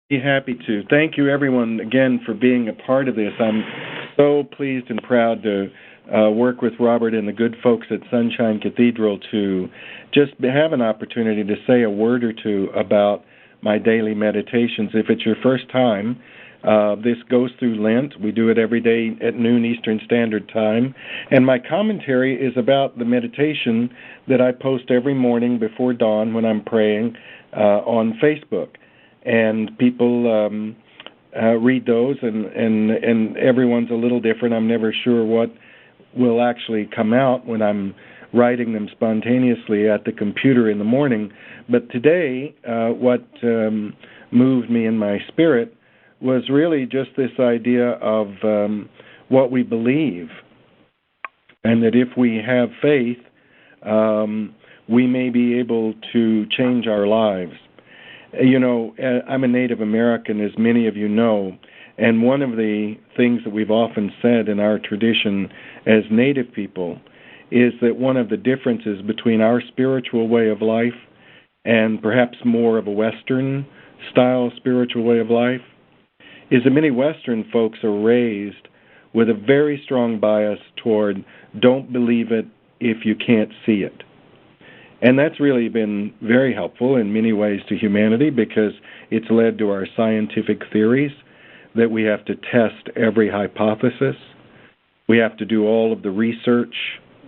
Be happy to. Thank you, everyone, again, for being a part of this. I'm so pleased and proud to work with Robert and the good folks at Sunshine Cathedral to just have an opportunity to say a word or two about my daily meditations. If it's your first time, this goes through Lent. We do it every day at noon Eastern Standard Time. And my commentary is about the meditation that I post every morning before dawn when I'm praying on Facebook. And people read those, and everyone's a little different. I'm never sure what will actually come out when I'm writing them spontaneously at the computer in the morning. But today, what moved me in my spirit was really just this idea of what we believe, and that if we have faith, we may be able to change our lives. You know, I'm a Native American, as many of you know, and one of the things that we've often said in our tradition as Native people is that one of the differences between our spiritual way of life and perhaps more of a Western-style spiritual way of life is that many Western folks are raised with a very strong bias toward don't believe it if you can't see it. And that's really been very helpful in many ways to humanity because it's led to our scientific theories that we have to test every hypothesis. We have to do all of the research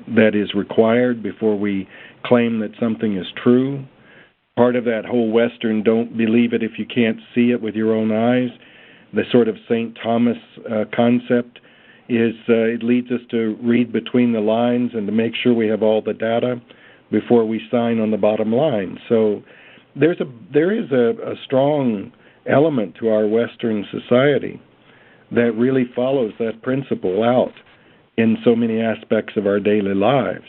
that is required before we claim that something is true. Part of that whole Western don't believe it if you can't see it with your own eyes, the sort of St. Thomas concept is it leads us to read between the lines and to make sure we have all the data before we sign on the bottom line. So there is a strong element to our Western society that really follows that principle out in so many aspects of our daily lives.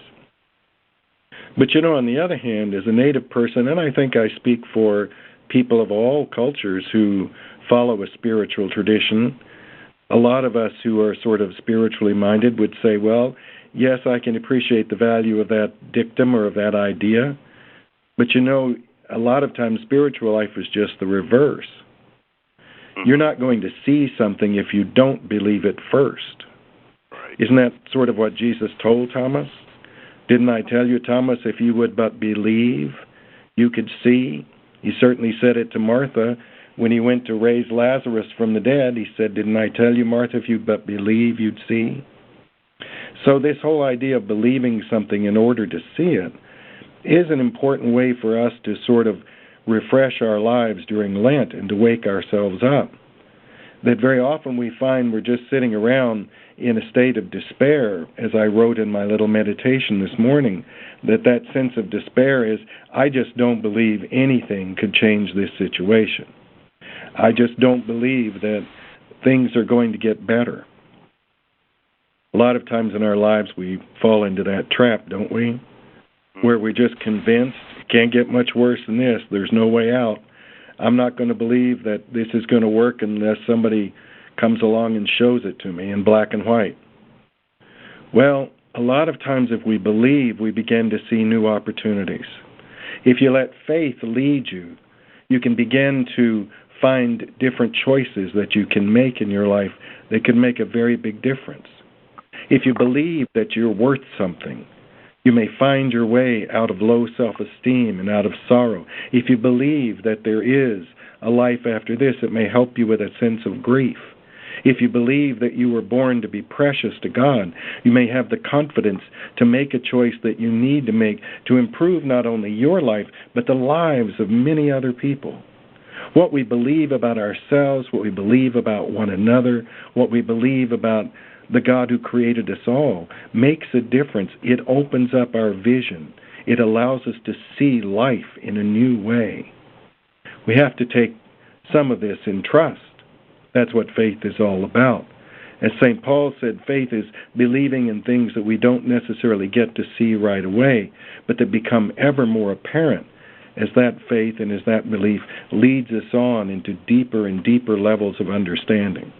But you know, on the other hand, as a Native person, and I think I speak for people of all cultures who follow a spiritual tradition, a lot of us who are sort of spiritually minded would say, well, yes, I can appreciate the value of that dictum or of that idea, but you know, a lot of times spiritual life is just the reverse. You're not going to see something if you don't believe it first. Right. Isn't that sort of what Jesus told Thomas? Didn't I tell you, Thomas, if you would but believe, you could see? He certainly said it to Martha when he went to raise Lazarus from the dead. He said, didn't I tell you, Martha, if you'd but believe, you'd see? So this whole idea of believing something in order to see it is an important way for us to sort of refresh our lives during Lent and to wake ourselves up. That very often we find we're just sitting around in a state of despair, as I wrote in my little meditation this morning, that sense of despair is, I just don't believe anything could change this situation. I just don't believe that things are going to get better. A lot of times in our lives we fall into that trap, don't we? Where we're just convinced it can't get much worse than this. There's no way out. I'm not going to believe that this is going to work unless somebody comes along and shows it to me in black and white. Well, a lot of times if we believe, we begin to see new opportunities. If you let faith lead you, you can begin to find different choices that you can make in your life that can make a very big difference. If you believe that you're worth something, you may find your way out of low self-esteem and out of sorrow. If you believe that there is a life after this, it may help you with a sense of grief. If you believe that you were born to be precious to God, you may have the confidence to make a choice that you need to make to improve not only your life, but the lives of many other people. What we believe about ourselves, what we believe about one another, what we believe about the God who created us all, makes a difference. It opens up our vision. It allows us to see life in a new way. We have to take some of this in trust. That's what faith is all about. As St. Paul said, faith is believing in things that we don't necessarily get to see right away, but that become ever more apparent as that faith and as that belief leads us on into deeper and deeper levels of understanding.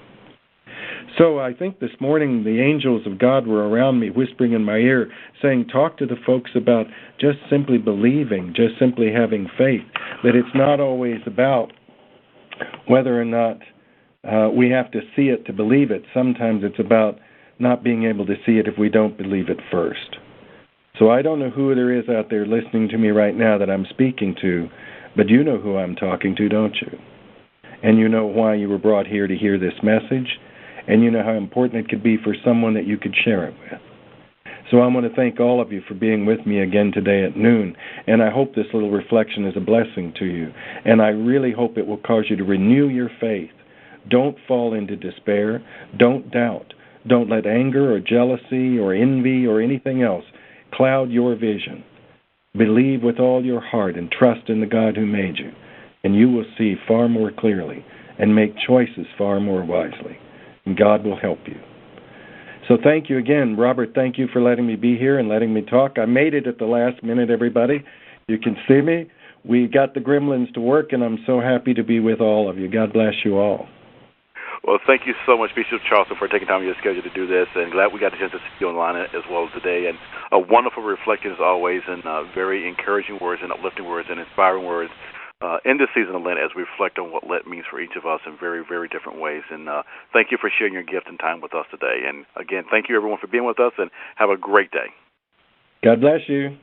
So I think this morning the angels of God were around me, whispering in my ear, saying, talk to the folks about just simply believing, just simply having faith, that it's not always about whether or not we have to see it to believe it. Sometimes it's about not being able to see it if we don't believe it first. So I don't know who there is out there listening to me right now that I'm speaking to, but you know who I'm talking to, don't you? And you know why you were brought here to hear this message, and you know how important it could be for someone that you could share it with. So I want to thank all of you for being with me again today at noon, and I hope this little reflection is a blessing to you, and I really hope it will cause you to renew your faith. Don't fall into despair. Don't doubt. Don't let anger or jealousy or envy or anything else cloud your vision. Believe with all your heart and trust in the God who made you, and you will see far more clearly and make choices far more wisely, and God will help you. So thank you again, Robert. Thank you for letting me be here and letting me talk. I made it at the last minute, everybody. You can see me. We got the gremlins to work, and I'm so happy to be with all of you. God bless you all. Well, thank you so much, Bishop Charleston, for taking time in your schedule to do this, and glad we got a chance to see you online as well as today. And a wonderful reflection as always, and very encouraging words and uplifting words and inspiring words in this season of Lent as we reflect on what Lent means for each of us in very, very different ways. And thank you for sharing your gift and time with us today. And again, thank you everyone for being with us, and have a great day. God bless you.